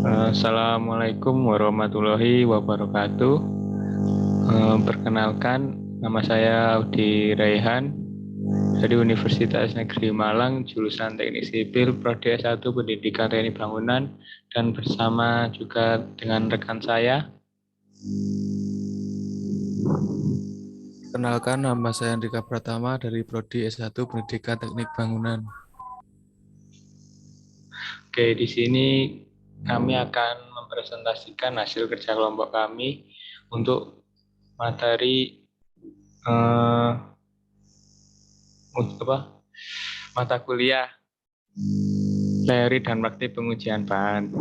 Assalamualaikum warahmatullahi wabarakatuh. Perkenalkan, nama saya Audi Raihan dari Universitas Negeri Malang, jurusan Teknik Sipil, Prodi S1 Pendidikan Teknik Bangunan, dan bersama juga dengan rekan saya. Kenalkan, nama saya Andika Pratama dari Prodi S1 Pendidikan Teknik Bangunan. Oke, di sini kami akan mempresentasikan hasil kerja kelompok kami untuk materi mata kuliah teori dan praktik pengujian bahan.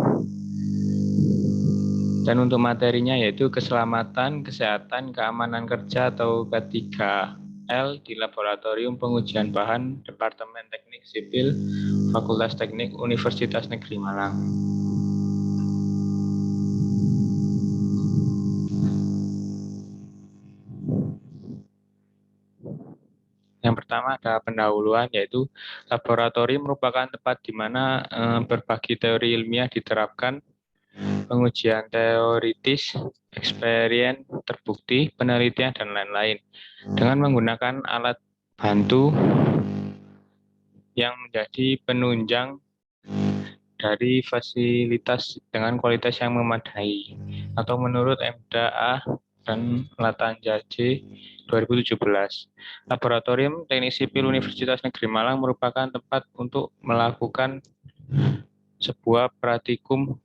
Dan untuk materinya yaitu keselamatan, kesehatan, keamanan kerja atau K3L di Laboratorium Pengujian Bahan Departemen Teknik Sipil Fakultas Teknik Universitas Negeri Malang. Yang pertama ada pendahuluan, yaitu laboratorium merupakan tempat di mana berbagai teori ilmiah diterapkan, pengujian teoritis, eksperimen terbukti, penelitian, dan lain-lain. Dengan menggunakan alat bantu yang menjadi penunjang dari fasilitas dengan kualitas yang memadai, atau menurut MDA dan Latanja J 2017. Laboratorium Teknik Sipil Universitas Negeri Malang merupakan tempat untuk melakukan sebuah praktikum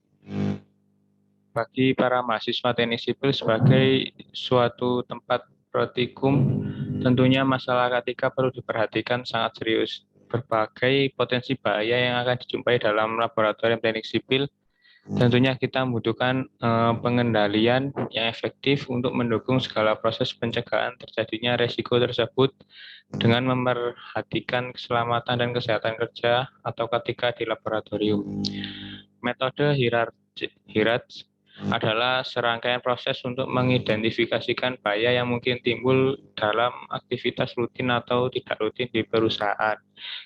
bagi para mahasiswa teknik sipil. Sebagai suatu tempat praktikum, tentunya masalah K3 perlu diperhatikan sangat serius. Berbagai potensi bahaya yang akan dijumpai dalam laboratorium teknik sipil, tentunya kita membutuhkan pengendalian yang efektif untuk mendukung segala proses pencegahan terjadinya resiko tersebut dengan memperhatikan keselamatan dan kesehatan kerja atau K3 di laboratorium. Metode hierarki adalah serangkaian proses untuk mengidentifikasikan bahaya yang mungkin timbul dalam aktivitas rutin atau tidak rutin di perusahaan.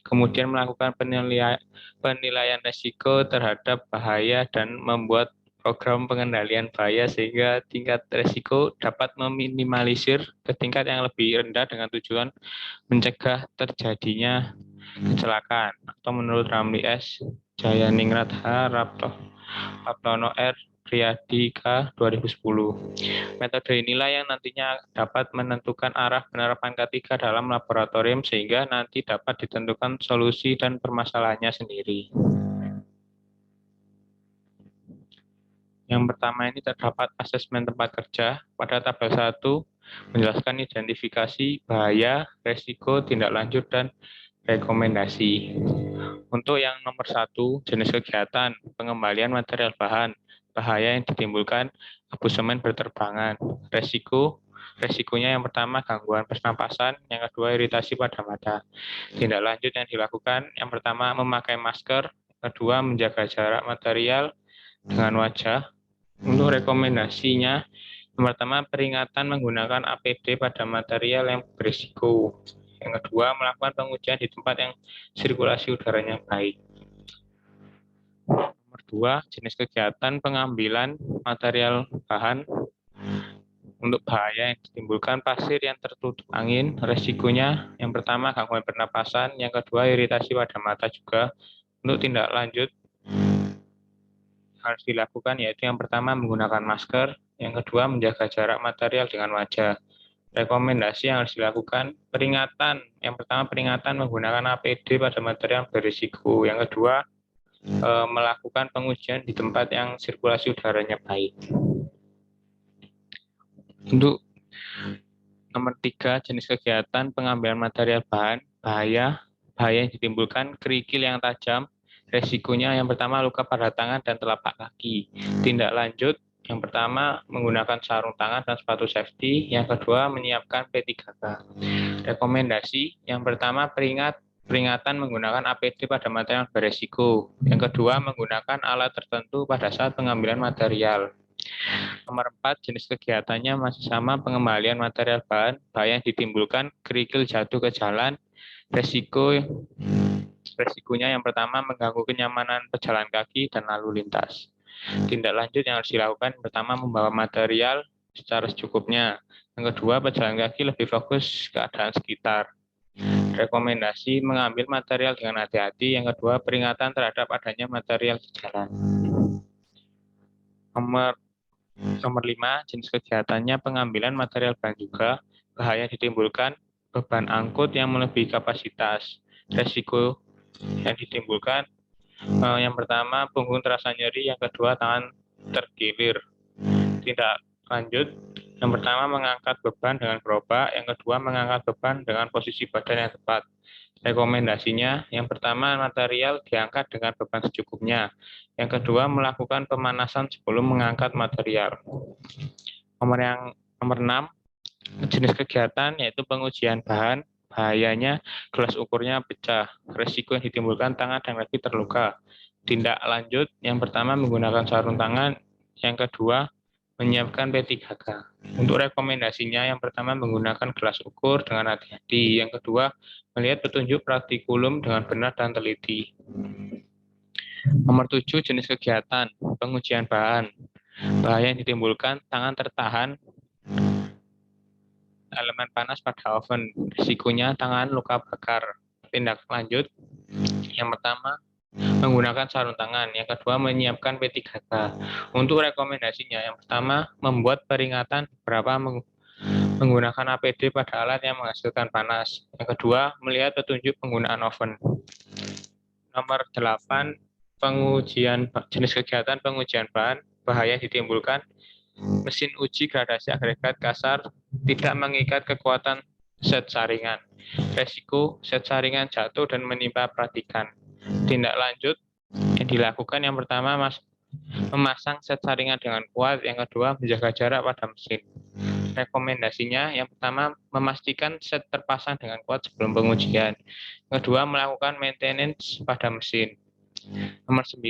Kemudian melakukan penilaian risiko terhadap bahaya dan membuat program pengendalian bahaya sehingga tingkat risiko dapat meminimalisir ke tingkat yang lebih rendah dengan tujuan mencegah terjadinya kecelakaan. Atau menurut Ramli S. Jayaningrat H. Raptono R. Priyadi K. 2010. Metode inilah yang nantinya dapat menentukan arah penerapan K3 dalam laboratorium sehingga nanti dapat ditentukan solusi dan permasalahannya sendiri. Yang pertama ini terdapat asesmen tempat kerja. Pada tabel 1 menjelaskan identifikasi bahaya, resiko, tindak lanjut, dan rekomendasi. Untuk yang nomor 1, jenis kegiatan, pengembalian material bahan, bahaya yang ditimbulkan abu semen berterbangan. Resikonya yang pertama gangguan pernapasan, yang kedua iritasi pada mata. Tindak lanjut yang dilakukan, yang pertama memakai masker, kedua menjaga jarak material dengan wajah. Untuk rekomendasinya, yang pertama peringatan menggunakan APD pada material yang berisiko. Yang kedua melakukan pengujian di tempat yang sirkulasi udaranya baik. Nomor 2, jenis kegiatan pengambilan material bahan. Untuk bahaya yang ditimbulkan pasir yang tertutup angin, resikonya yang pertama gangguan pernapasan, yang kedua iritasi pada mata juga. Untuk tindak lanjut harus dilakukan yaitu yang pertama menggunakan masker, yang kedua menjaga jarak material dengan wajah. Rekomendasi yang harus dilakukan peringatan, yang pertama peringatan menggunakan APD pada material berisiko, yang kedua melakukan pengujian di tempat yang sirkulasi udaranya baik. Untuk nomor 3, jenis kegiatan pengambilan material bahan, bahaya yang ditimbulkan kerikil yang tajam, resikonya yang pertama luka pada tangan dan telapak kaki. Tindak lanjut, yang pertama menggunakan sarung tangan dan sepatu safety, yang kedua menyiapkan P3K. Rekomendasi, yang pertama peringatan menggunakan APD pada material beresiko, yang kedua menggunakan alat tertentu pada saat pengambilan material. Nomor 4, jenis kegiatannya masih sama, pengembalian material bahan, bahaya yang ditimbulkan kerikil jatuh ke jalan, resikonya yang pertama mengganggu kenyamanan pejalan kaki dan lalu lintas. Tindak lanjut yang harus dilakukan pertama membawa material secara secukupnya. Yang kedua, pejalan kaki lebih fokus keadaan sekitar. Rekomendasi mengambil material dengan hati-hati. Yang kedua, peringatan terhadap adanya material di jalan. Nomor 5, jenis kegiatannya pengambilan material bahan juga, bahaya ditimbulkan beban angkut yang melebihi kapasitas. Resiko yang ditimbulkan, yang pertama punggung terasa nyeri, yang kedua tangan terkilir. Tindak lanjut, yang pertama mengangkat beban dengan gerobak, yang kedua mengangkat beban dengan posisi badan yang tepat. Rekomendasinya, yang pertama material diangkat dengan beban secukupnya. Yang kedua melakukan pemanasan sebelum mengangkat material. Nomor 6, jenis kegiatan yaitu pengujian bahan. Bahayanya gelas ukurnya pecah. Risiko yang ditimbulkan tangan dan kaki terluka. Tindak lanjut, yang pertama menggunakan sarung tangan, yang kedua menyiapkan P3K. Untuk rekomendasinya, yang pertama menggunakan gelas ukur dengan hati-hati. Yang kedua, melihat petunjuk praktikulum dengan benar dan teliti. Nomor 7, jenis kegiatan, pengujian bahan. Bahaya yang ditimbulkan, tangan tertahan elemen panas pada oven. Risikonya tangan luka bakar. Tindak lanjut, yang pertama menggunakan sarung tangan, yang kedua menyiapkan P3K. Untuk rekomendasinya, yang pertama membuat peringatan beberapa menggunakan APD pada alat yang menghasilkan panas. Yang kedua, melihat petunjuk penggunaan oven. Nomor 8, jenis kegiatan pengujian bahan. Bahaya ditimbulkan mesin uji gradasi agregat kasar tidak mengikat kekuatan set saringan. Resiko set saringan jatuh dan menimpa perhatikan. Tindak lanjut yang dilakukan, yang pertama memasang set saringan dengan kuat, yang kedua menjaga jarak pada mesin. Rekomendasinya, yang pertama memastikan set terpasang dengan kuat sebelum pengujian. Yang kedua melakukan maintenance pada mesin. Nomor 9,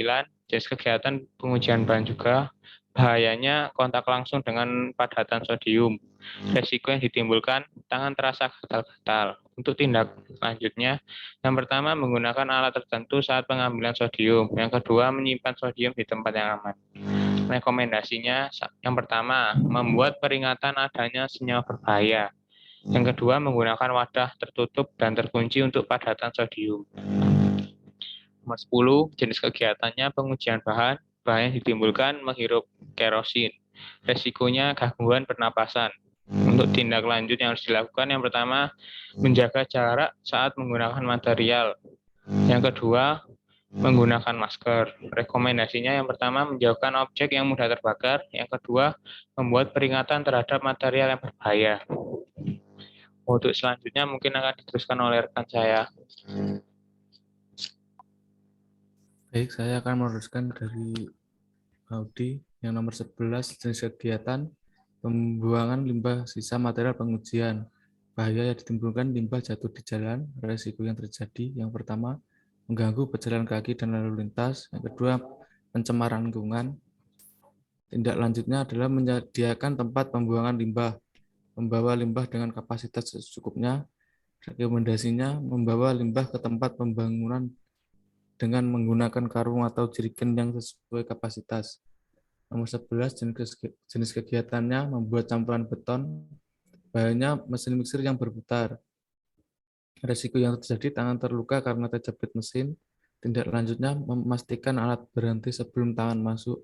jenis kegiatan pengujian bahan juga. Bahayanya kontak langsung dengan padatan sodium. Resiko yang ditimbulkan, tangan terasa gatal-gatal. Untuk tindak lanjutnya, yang pertama menggunakan alat tertentu saat pengambilan sodium. Yang kedua menyimpan sodium di tempat yang aman. Rekomendasinya, yang pertama membuat peringatan adanya sinyal berbahaya. Yang kedua menggunakan wadah tertutup dan terkunci untuk padatan sodium. Nomor 10, jenis kegiatannya pengujian bahan. Bahaya yang ditimbulkan menghirup kerosin. Resikonya gangguan pernapasan. Untuk tindak lanjut yang harus dilakukan, yang pertama menjaga jarak saat menggunakan material. Yang kedua menggunakan masker. Rekomendasinya, yang pertama menjauhkan objek yang mudah terbakar. Yang kedua membuat peringatan terhadap material yang berbahaya. Untuk selanjutnya mungkin akan diteruskan oleh rekan saya. Baik, saya akan meneruskan dari Audi yang nomor 11, jenis kegiatan pembuangan limbah sisa material pengujian. Bahaya yang ditimbulkan limbah jatuh di jalan. Resiko yang terjadi, yang pertama mengganggu pejalan kaki dan lalu lintas, yang kedua pencemaran lingkungan. Tindak lanjutnya adalah menyediakan tempat pembuangan limbah, membawa limbah dengan kapasitas secukupnya. Rekomendasinya membawa limbah ke tempat pembangunan dengan menggunakan karung atau jerigen yang sesuai kapasitas. Nomor 11, jenis kegiatannya membuat campuran beton. Bahayanya mesin mixer yang berputar. Resiko yang terjadi, tangan terluka karena terjepit mesin. Tindak lanjutnya memastikan alat berhenti sebelum tangan masuk.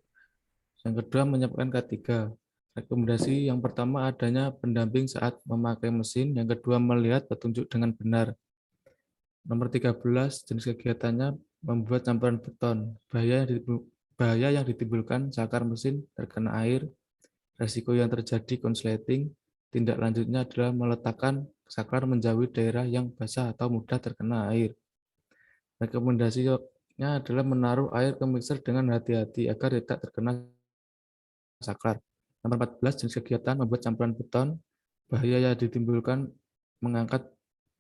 Yang kedua, menyiapkan K3. Rekomendasi yang pertama adanya pendamping saat memakai mesin. Yang kedua, melihat petunjuk dengan benar. Nomor 13, jenis kegiatannya membuat campuran beton. Bahaya yang ditimbulkan sakar mesin terkena air. Resiko yang terjadi konsleting. Tindak lanjutnya adalah meletakkan saklar menjauhi daerah yang basah atau mudah terkena air. Rekomendasinya adalah menaruh air ke mixer dengan hati-hati agar tidak terkena saklar. Nomor 14, jenis kegiatan membuat campuran beton. Bahaya yang ditimbulkan mengangkat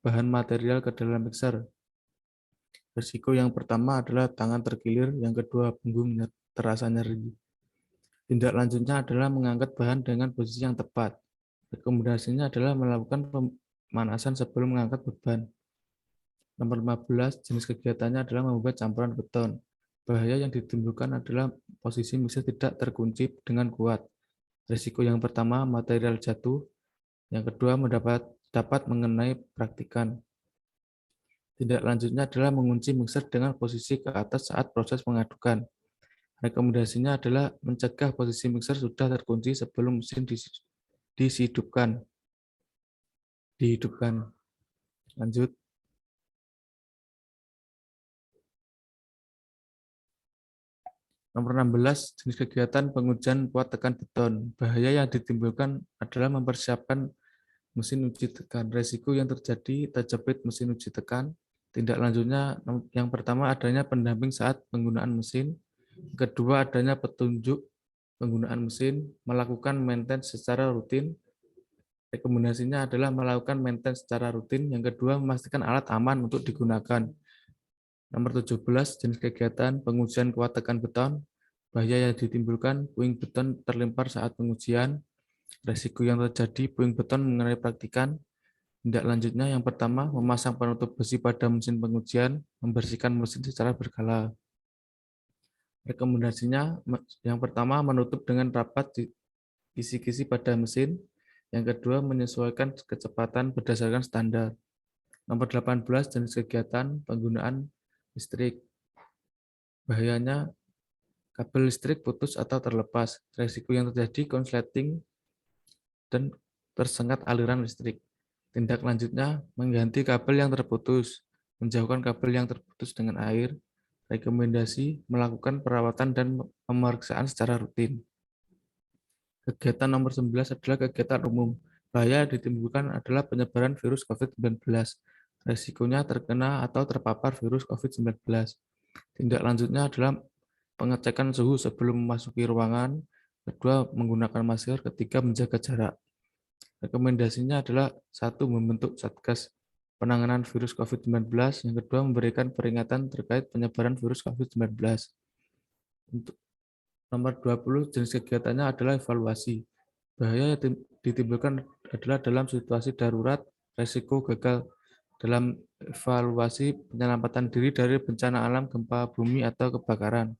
bahan material ke dalam mixer. Risiko yang pertama adalah tangan terkilir, yang kedua punggung terasa nyeri. Tindak lanjutnya adalah mengangkat bahan dengan posisi yang tepat. Rekomendasinya adalah melakukan pemanasan sebelum mengangkat beban. Nomor 15, jenis kegiatannya adalah membuat campuran beton. Bahaya yang ditimbulkan adalah posisi mesin tidak terkunci dengan kuat. Risiko yang pertama, material jatuh. Yang kedua, dapat mengenai praktikan. Tindak lanjutnya adalah mengunci mixer dengan posisi ke atas saat proses mengadukan. Rekomendasinya adalah mencegah posisi mixer sudah terkunci sebelum mesin dihidupkan. Lanjut. Nomor 16, jenis kegiatan pengujian kuat tekan beton. Bahaya yang ditimbulkan adalah mempersiapkan mesin uji tekan. Resiko yang terjadi terjepit mesin uji tekan. Tindak lanjutnya yang pertama adanya pendamping saat penggunaan mesin. Kedua adanya petunjuk penggunaan mesin, melakukan maintenance secara rutin. Rekomendasinya adalah melakukan maintenance secara rutin. Yang kedua memastikan alat aman untuk digunakan. Nomor 17, jenis kegiatan pengujian kuat tekan beton. Bahaya yang ditimbulkan, puing beton terlempar saat pengujian. Resiko yang terjadi, puing beton mengenai praktikan. Tindak lanjutnya yang pertama, memasang penutup besi pada mesin pengujian, membersihkan mesin secara berkala. Rekomendasinya yang pertama, menutup dengan rapat kisi-kisi pada mesin. Yang kedua, menyesuaikan kecepatan berdasarkan standar. Nomor 18, jenis kegiatan penggunaan listrik. Bahayanya, kabel listrik putus atau terlepas. Risiko yang terjadi konsleting dan tersengat aliran listrik. Tindak lanjutnya, mengganti kabel yang terputus, menjauhkan kabel yang terputus dengan air. Rekomendasi, melakukan perawatan dan pemeriksaan secara rutin. Kegiatan nomor 11 adalah kegiatan umum. Bahaya ditimbulkan adalah penyebaran virus COVID-19. Resikonya terkena atau terpapar virus COVID-19. Tindak lanjutnya adalah pengecekan suhu sebelum memasuki ruangan, kedua menggunakan masker, ketiga menjaga jarak. Rekomendasinya adalah satu, membentuk Satgas penanganan virus COVID-19, yang kedua memberikan peringatan terkait penyebaran virus COVID-19. Untuk nomor 20, jenis kegiatannya adalah evaluasi. Bahaya yang ditimbulkan adalah dalam situasi darurat, resiko gagal dalam evaluasi penyelamatan diri dari bencana alam, gempa bumi, atau kebakaran.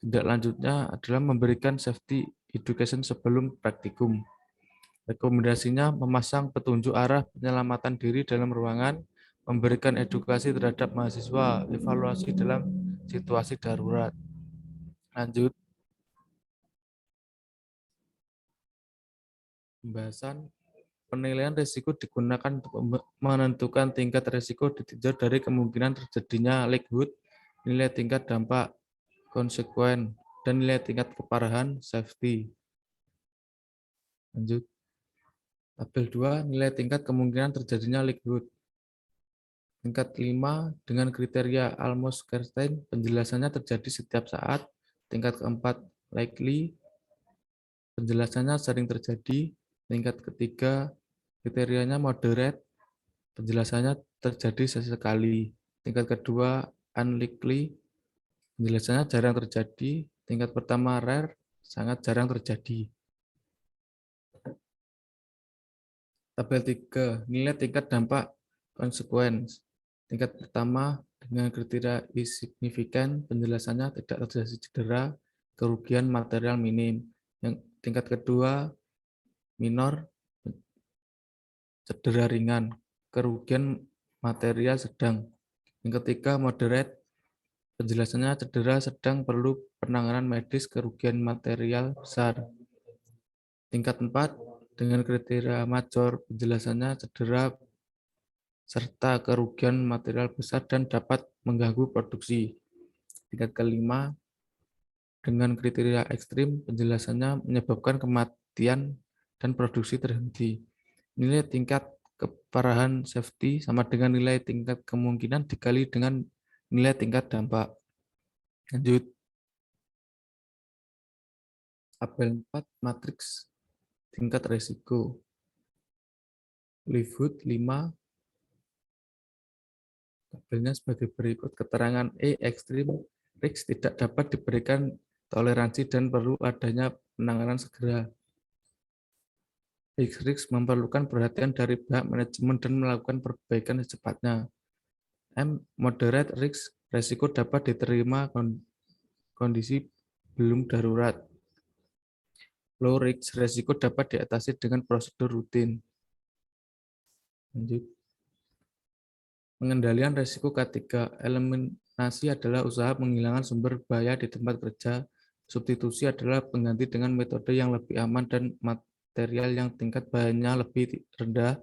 Tindak lanjutnya adalah memberikan safety education sebelum praktikum. Rekomendasinya memasang petunjuk arah penyelamatan diri dalam ruangan, memberikan edukasi terhadap mahasiswa, evaluasi dalam situasi darurat. Lanjut, pembahasan penilaian risiko digunakan untuk menentukan tingkat risiko ditinjau dari kemungkinan terjadinya leakage, nilai tingkat dampak konsekuen, dan nilai tingkat keparahan safety. Lanjut. Tabel 2, nilai tingkat kemungkinan terjadinya leakage. Tingkat 5, dengan kriteria Almos-Kerstein, penjelasannya terjadi setiap saat. Tingkat keempat, likely, penjelasannya sering terjadi. Tingkat ketiga, kriterianya moderate, penjelasannya terjadi sesekali. Tingkat kedua, unlikely, penjelasannya jarang terjadi. Tingkat pertama, rare, sangat jarang terjadi. Tabel 3, nilai tingkat dampak consequence. Tingkat pertama, dengan kriteria insignifikan, penjelasannya tidak terjadi cedera, kerugian material minim. Yang tingkat kedua, minor, cedera ringan, kerugian material sedang. Yang ketiga, moderate, penjelasannya cedera sedang perlu penanganan medis, kerugian material besar. Tingkat 4, dengan kriteria major, penjelasannya cedera serta kerugian material besar dan dapat mengganggu produksi. Tingkat kelima, dengan kriteria ekstrim, penjelasannya menyebabkan kematian dan produksi terhenti. Nilai tingkat keparahan safety sama dengan nilai tingkat kemungkinan dikali dengan nilai tingkat dampak. Lanjut. Tabel 4, matriks tingkat resiko. Livwood 5, tabelnya sebagai berikut. Keterangan E, ekstrim, risk tidak dapat diberikan toleransi dan perlu adanya penanganan segera. Risk memerlukan perhatian dari pihak manajemen dan melakukan perbaikan secepatnya. M, moderate risk, resiko dapat diterima kondisi belum darurat. Low risk resiko dapat diatasi dengan prosedur rutin. Lanjut. Pengendalian resiko K3. Eliminasi adalah usaha menghilangkan sumber bahaya di tempat kerja. Substitusi adalah pengganti dengan metode yang lebih aman dan material yang tingkat bahayanya lebih rendah.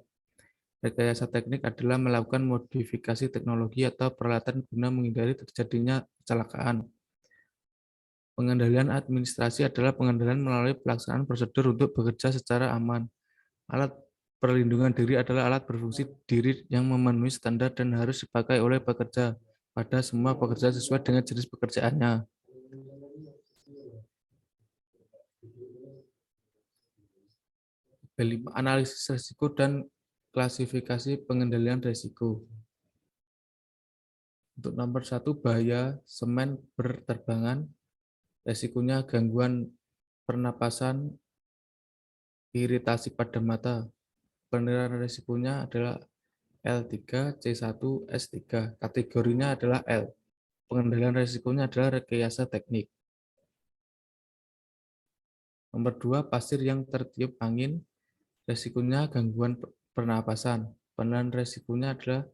Rekayasa teknik adalah melakukan modifikasi teknologi atau peralatan guna menghindari terjadinya kecelakaan. Pengendalian administrasi adalah pengendalian melalui pelaksanaan prosedur untuk bekerja secara aman. Alat perlindungan diri adalah alat berfungsi diri yang memenuhi standar dan harus dipakai oleh pekerja pada semua pekerjaan sesuai dengan jenis pekerjaannya. Kelima, analisis risiko dan klasifikasi pengendalian risiko. Untuk nomor 1, bahaya semen berterbangan. Risikonya gangguan pernapasan, iritasi pada mata. Penilaian risikonya adalah L3, C1, S3. Kategorinya adalah L. Pengendalian risikonya adalah rekayasa teknik. Nomor 2, pasir yang tertiup angin. Risikonya gangguan pernapasan. Penilaian risikonya adalah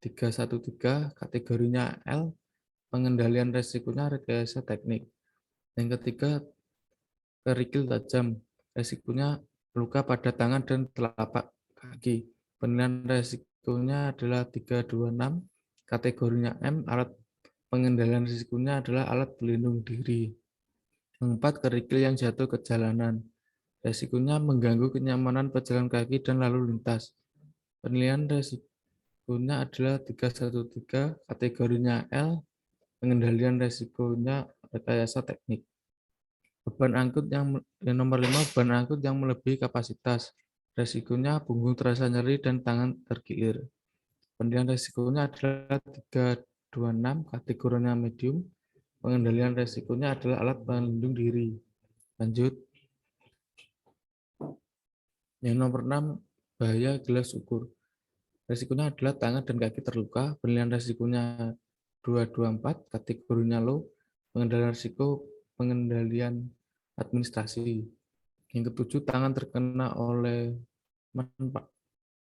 313, kategorinya L. Pengendalian risikonya rekayasa teknik. Yang ketiga, kerikil tajam. Risikonya luka pada tangan dan telapak kaki. Penilaian risikonya adalah 326, kategorinya M. Alat pengendalian risikonya adalah alat pelindung diri. Yang 4, kerikil yang jatuh ke jalanan. Risikonya mengganggu kenyamanan pejalan kaki dan lalu lintas. Penilaian risikonya adalah 313, kategorinya L. Pengendalian risikonya rekayasa teknik. Beban angkut yang nomor 5, beban angkut yang melebihi kapasitas. Risikonya punggung terasa nyeri dan tangan terkilir. Penilaian risikonya adalah 326, kategorinya medium. Pengendalian risikonya adalah alat pelindung diri. Lanjut. Yang nomor 6, bahaya gelas ukur. Risikonya adalah tangan dan kaki terluka. Penilaian risikonya 224, kategorinya low. Pengendalian risiko, pengendalian administrasi. Yang ketujuh, tangan terkena oleh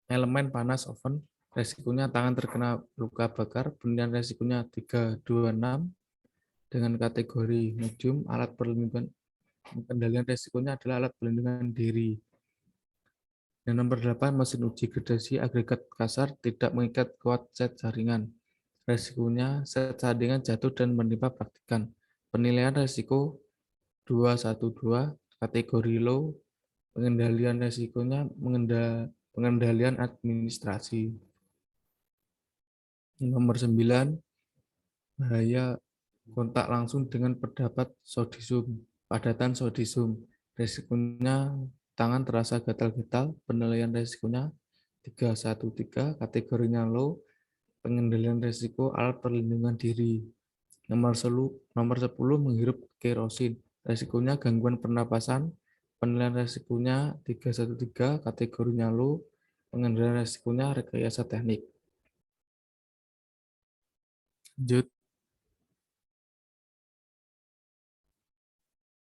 elemen panas oven. Risikonya tangan terkena luka bakar. Penilaian risikonya 326 dengan kategori medium. Alat perlindungan pengendalian risikonya adalah alat perlindungan diri. Yang nomor 8, mesin uji gradasi agregat kasar tidak mengikat kuat set jaringan. Risikonya set jaringan jatuh dan menimpa praktikan. Penilaian risiko 212, kategori low. Pengendalian risikonya pengendalian administrasi. Nomor 9, bahaya kontak langsung dengan padatan sodisum. Risikonya tangan terasa gatal-gatal. Penilaian risikonya 313, kategorinya low. Pengendalian risiko alat perlindungan diri. Nomor 10, menghirup kerosin. Risikonya gangguan pernapasan. Penilaian risikonya 313, kategorinya low. Pengendalian risikonya rekayasa teknik. Lanjut.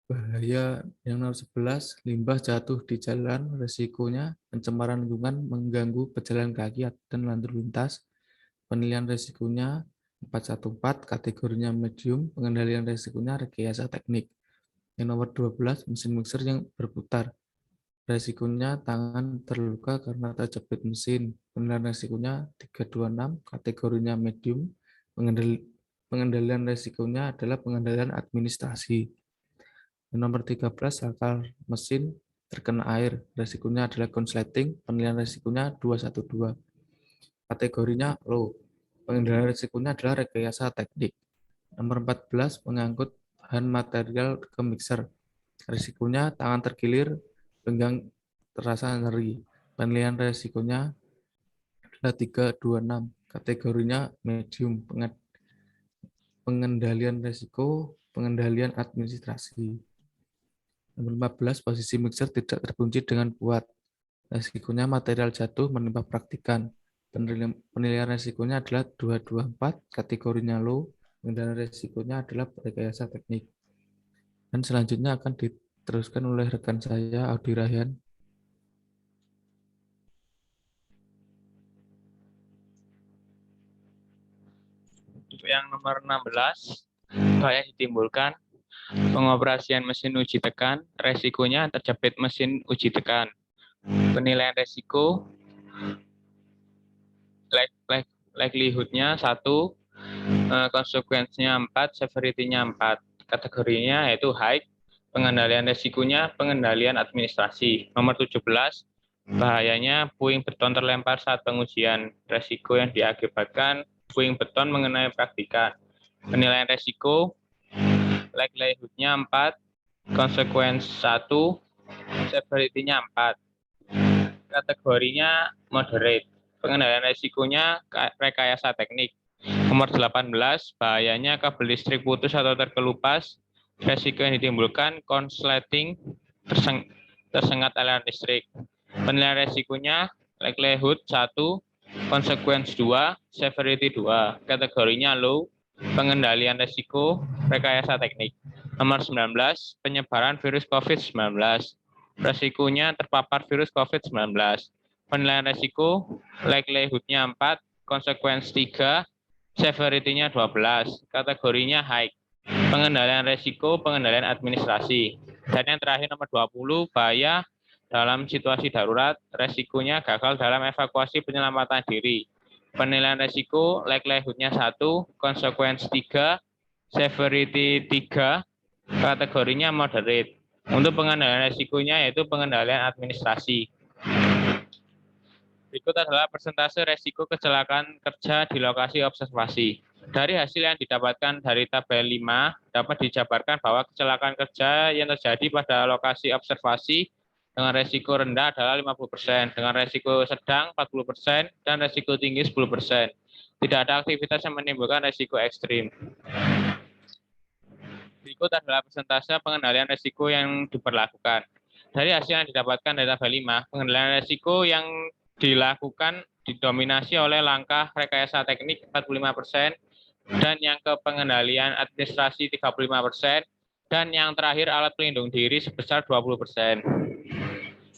Bahaya yang nomor 11, limbah jatuh di jalan. Risikonya pencemaran lingkungan mengganggu pejalan kaki dan lalu lintas. Penilaian risikonya 414, kategorinya medium. Pengendalian risikonya rekayasa teknik. Yang nomor 12, mesin mixer yang berputar. Risikonya tangan terluka karena terjepit mesin. Penilaian risikonya 326, kategorinya medium. Pengendalian risikonya adalah pengendalian administrasi. Yang nomor 13, saklar mesin terkena air. Risikonya adalah konsleting. Penilaian risikonya 212. Kategorinya low. Pengendalian risikonya adalah rekayasa teknik. Nomor 14, mengangkut bahan material ke mixer. Risikonya tangan terkilir, pinggang terasa nyeri. Penilaian risikonya adalah 326. Kategorinya medium. Pengendalian risiko, pengendalian administrasi. Nomor 15, posisi mixer tidak terkunci dengan kuat. Risikonya material jatuh menimpa praktikan. Penilaian risikonya adalah 224, kategorinya low. Pengendalian resikonya adalah rekayasa teknik. Dan selanjutnya akan diteruskan oleh rekan saya, Audi Rahyan. Untuk yang nomor 16, bahaya ditimbulkan pengoperasian mesin uji tekan, resikonya terjepit mesin uji tekan. Penilaian resiko, likelihood-nya 1, konsekuensinya 4, severity-nya 4. Kategorinya yaitu high, pengendalian resikonya pengendalian administrasi. Nomor 17, bahayanya puing beton terlempar saat pengujian. Resiko yang diakibatkan puing beton mengenai praktikan. Penilaian resiko, likelihood-nya 4, konsekuensi 1, severity-nya 4. Kategorinya moderate. Pengendalian resikonya rekayasa teknik. Nomor 18, bahayanya kabel listrik putus atau terkelupas. Resiko yang ditimbulkan konsleting, tersengat aliran listrik. Penilaian resikonya likelihood 1, konsekuensi 2, severity 2. Kategorinya low. Pengendalian resiko rekayasa teknik. Nomor 19, penyebaran virus COVID-19. Resikonya terpapar virus COVID-19. Penilaian resiko, likelihood-nya 4, konsekuensi 3, severity-nya 12. Kategorinya high. Pengendalian resiko, pengendalian administrasi. Dan yang terakhir nomor 20, bahaya dalam situasi darurat, resikonya gagal dalam evakuasi penyelamatan diri. Penilaian resiko, likelihood-nya 1, konsekuensi 3, severity 3, kategorinya moderate. Untuk pengendalian resikonya yaitu pengendalian administrasi. Berikut adalah persentase resiko kecelakaan kerja di lokasi observasi. Dari hasil yang didapatkan dari tabel 5, dapat dijabarkan bahwa kecelakaan kerja yang terjadi pada lokasi observasi dengan resiko rendah adalah 50%, dengan resiko sedang 40%, dan resiko tinggi 10%. Tidak ada aktivitas yang menimbulkan resiko ekstrim. Berikut adalah persentase pengendalian resiko yang diberlakukan. Dari hasil yang didapatkan dari tabel 5, pengendalian resiko yang dilakukan didominasi oleh langkah rekayasa teknik 45%, dan yang ke pengendalian administrasi 35%, dan yang terakhir alat pelindung diri sebesar 20%.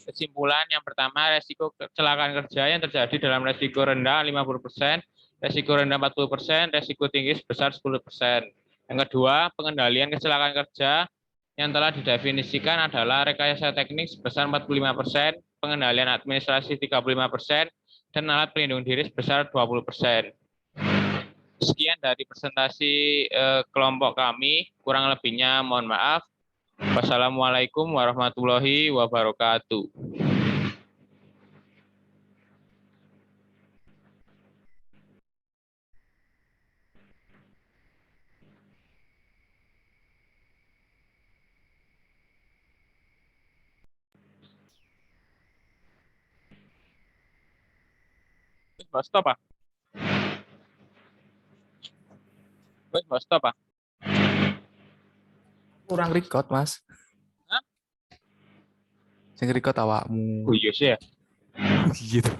Kesimpulan yang pertama, resiko kecelakaan kerja yang terjadi dalam resiko rendah 50%, resiko rendah 40%, resiko tinggi sebesar 10%. Yang kedua, pengendalian kecelakaan kerja yang telah didefinisikan adalah rekayasa teknik sebesar 45%, pengendalian administrasi 35%, dan alat pelindung diri sebesar 20%. Sekian dari presentasi kelompok kami, kurang lebihnya mohon maaf. Wassalamualaikum warahmatullahi wabarakatuh. Stop, Pak. Stop, Pak. Kurang record, Mas. Hah? Sing record awakmu. Oh iya sih ya. Gitu.